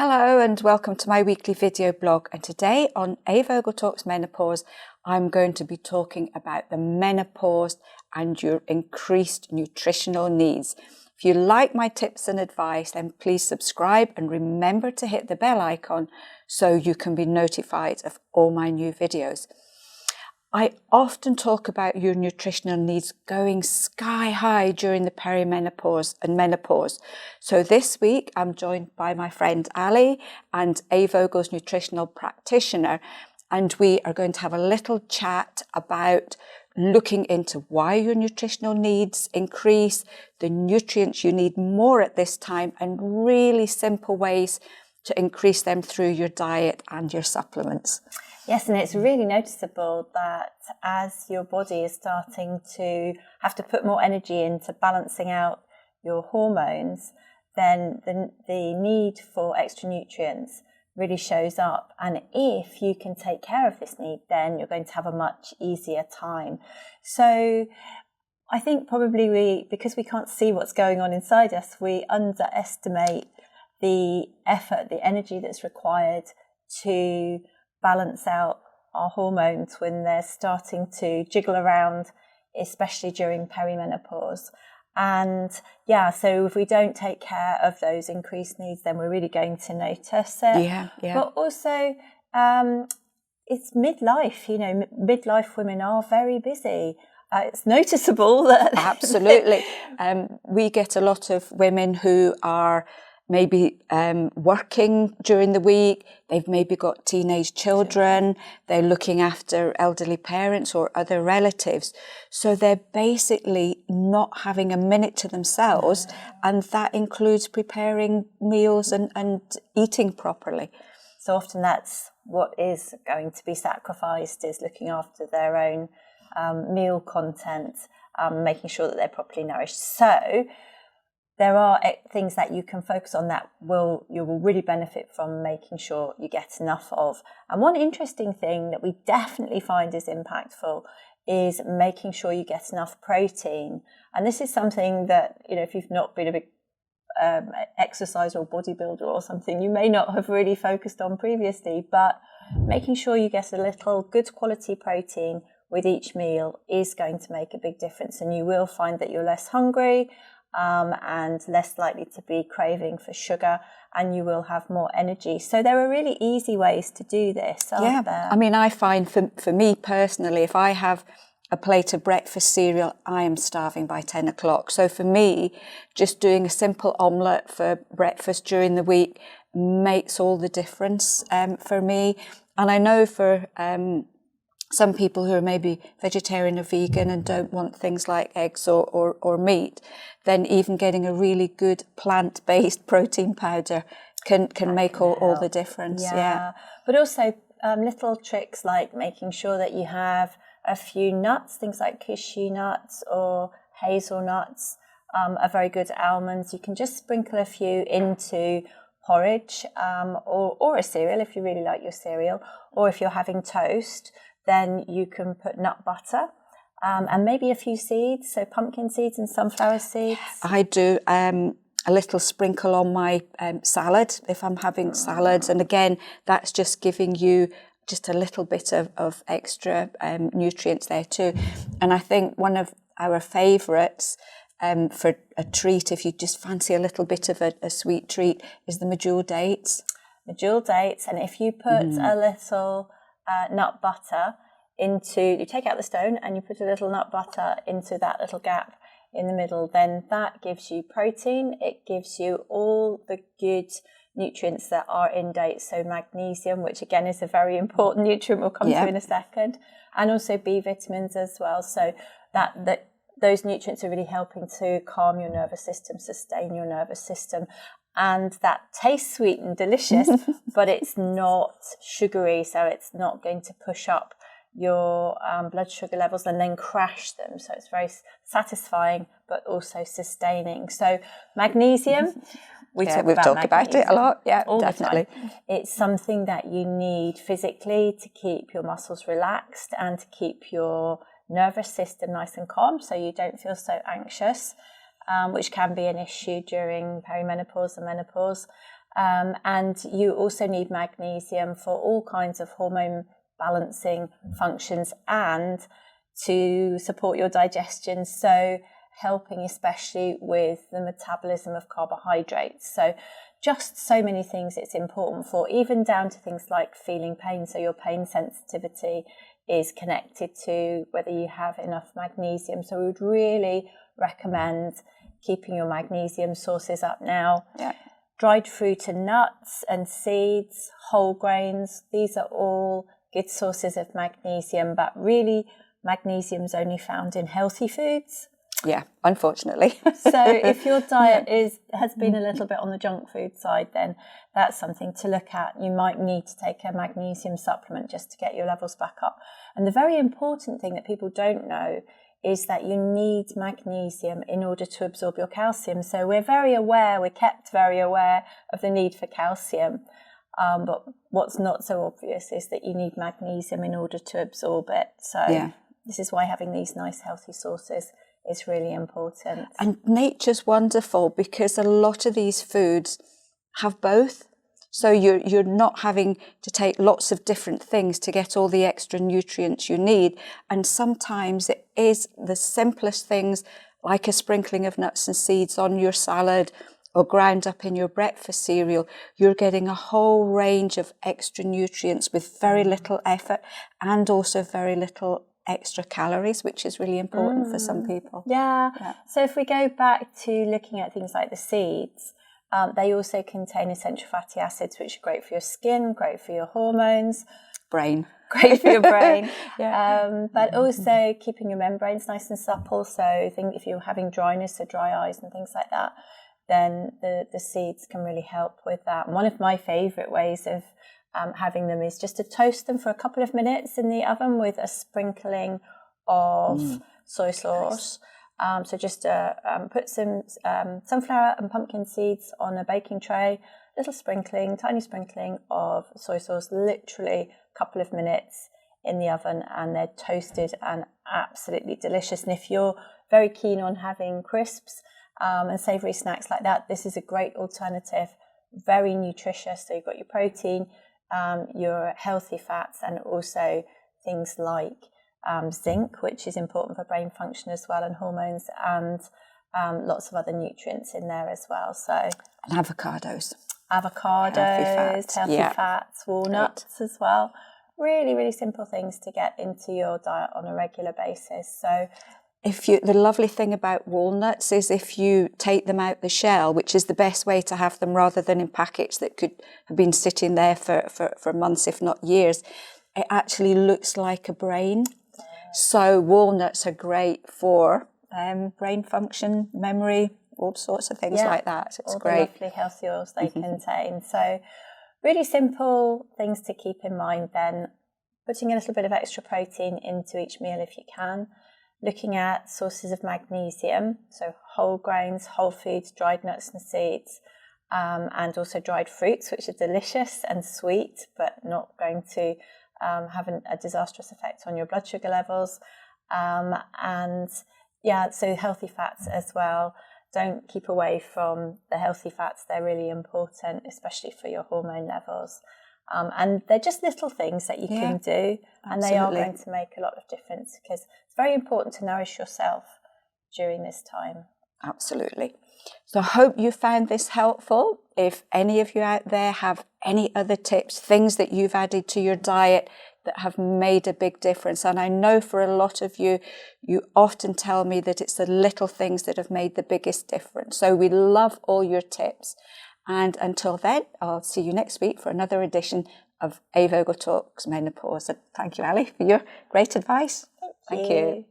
Hello and welcome to my weekly video blog, and today on A.Vogel Talks Menopause I'm going to be talking about the menopause and your increased nutritional needs. If you like my tips and advice, then please subscribe and remember to hit the bell icon so you can be notified of all my new videos. I often talk about your nutritional needs going sky high during the perimenopause and menopause. So this week I'm joined by my friend Ali and A.Vogel's Nutritional Practitioner, and we are going to have a little chat about looking into why your nutritional needs increase, the nutrients you need more at this time, and really simple ways to increase them through your diet and your supplements. Yes, and it's really noticeable that as your body is starting to have to put more energy into balancing out your hormones, then the need for extra nutrients really shows up. And if you can take care of this need, then you're going to have a much easier time. So I think probably because we can't see what's going on inside us, we underestimate the effort, the energy that's required to balance out our hormones when they're starting to jiggle around, especially during perimenopause. And so if we don't take care of those increased needs, then we're really going to notice it. Yeah. But also, it's midlife. Midlife women are very busy. It's noticeable that Absolutely. We get a lot of women who are maybe working during the week. They've maybe got teenage children. They're looking after elderly parents or other relatives. So they're basically not having a minute to themselves. And that includes preparing meals and eating properly. So often that's what is going to be sacrificed, is looking after their own meal content, making sure that they're properly nourished. So there are things that you can focus on that you will really benefit from making sure you get enough of. And one interesting thing that we definitely find is impactful is making sure you get enough protein. And this is something that, if you've not been a big exerciser or bodybuilder or something, you may not have really focused on previously, but making sure you get a little good quality protein with each meal is going to make a big difference. And you will find that you're less hungry, and less likely to be craving for sugar, and you will have more energy. So there are really easy ways to do this, aren't there? I mean, I find for me personally, if I have a plate of breakfast cereal, I am starving by 10 o'clock. So for me, just doing a simple omelette for breakfast during the week makes all the difference for me. And I know for some people who are maybe vegetarian or vegan and don't want things like eggs or meat, then even getting a really good plant-based protein powder can make all the difference. Yeah. But also little tricks like making sure that you have a few nuts, things like cashew nuts or hazelnuts, are very good. Almonds, you can just sprinkle a few into porridge, or a cereal if you really like your cereal, or if you're having toast, then you can put nut butter and maybe a few seeds, so pumpkin seeds and sunflower seeds. I do a little sprinkle on my salad if I'm having salads, and again, that's just giving you just a little bit of extra nutrients there too. And I think one of our favourites for a treat, if you just fancy a little bit of a sweet treat, is the medjool dates. Medjool dates, and if you put a little nut butter you take out the stone and you put a little nut butter into that little gap in the middle, then that gives you protein. It gives you all the good nutrients that are in dates, so magnesium, which again is a very important nutrient we'll come to in a second, and also B vitamins as well. So that those nutrients are really helping to calm your nervous system, sustain your nervous system. And that tastes sweet and delicious, but it's not sugary, so it's not going to push up your blood sugar levels and then crash them. So it's very satisfying, but also sustaining. So magnesium, we've talked about it a lot. Yeah, all definitely. The time. It's something that you need physically to keep your muscles relaxed and to keep your nervous system nice and calm, so you don't feel so anxious. Which can be an issue during perimenopause and menopause. And you also need magnesium for all kinds of hormone balancing functions and to support your digestion. So helping especially with the metabolism of carbohydrates. So just so many things it's important for, even down to things like feeling pain. So your pain sensitivity is connected to whether you have enough magnesium. So we would really recommend keeping your magnesium sources up now. Yeah. Dried fruit and nuts and seeds, whole grains, these are all good sources of magnesium, but really magnesium is only found in healthy foods. Yeah, unfortunately. So if your diet has been a little bit on the junk food side, then that's something to look at. You might need to take a magnesium supplement just to get your levels back up. And the very important thing that people don't know is that you need magnesium in order to absorb your calcium. So we're kept very aware of the need for calcium. But what's not so obvious is that you need magnesium in order to absorb it. So this is why having these nice healthy sources is really important. And nature's wonderful because a lot of these foods have both. So you're not having to take lots of different things to get all the extra nutrients you need. And sometimes it is the simplest things, like a sprinkling of nuts and seeds on your salad or ground up in your breakfast cereal. You're getting a whole range of extra nutrients with very little effort and also very little extra calories, which is really important for some people. Yeah. So if we go back to looking at things like the seeds, they also contain essential fatty acids, which are great for your skin, great for your hormones. Brain. Great for your brain. But also keeping your membranes nice and supple. So I think if you're having dryness, so dry eyes and things like that, then the seeds can really help with that. And one of my favourite ways of having them is just to toast them for a couple of minutes in the oven with a sprinkling of soy sauce. So just put some sunflower and pumpkin seeds on a baking tray, little sprinkling, tiny sprinkling of soy sauce, literally a couple of minutes in the oven, and they're toasted and absolutely delicious. And if you're very keen on having crisps and savoury snacks like that, this is a great alternative, very nutritious. So you've got your protein, your healthy fats, and also things like zinc, which is important for brain function as well, and hormones, and lots of other nutrients in there as well. So and avocados, healthy fats, walnuts as well. Really, really simple things to get into your diet on a regular basis. So the lovely thing about walnuts is if you take them out the shell, which is the best way to have them rather than in packets that could have been sitting there for months, if not years, it actually looks like a brain. So walnuts are great for brain function, memory, all sorts of things like that. So it's all great. The lovely healthy oils they contain. So really simple things to keep in mind then. Putting a little bit of extra protein into each meal if you can. Looking at sources of magnesium, so whole grains, whole foods, dried nuts and seeds, and also dried fruits, which are delicious and sweet, but not going to have a disastrous effect on your blood sugar levels. So healthy fats as well. Don't keep away from the healthy fats. They're really important, especially for your hormone levels. And they're just little things that you can do, and they are going to make a lot of difference, because it's very important to nourish yourself during this time. Absolutely. So I hope you found this helpful. If any of you out there have any other tips, things that you've added to your diet that have made a big difference, and I know for a lot of you, you often tell me that it's the little things that have made the biggest difference. So we love all your tips. And until then, I'll see you next week for another edition of A.Vogel Talks Menopause. And thank you, Ali, for your great advice. Thank you.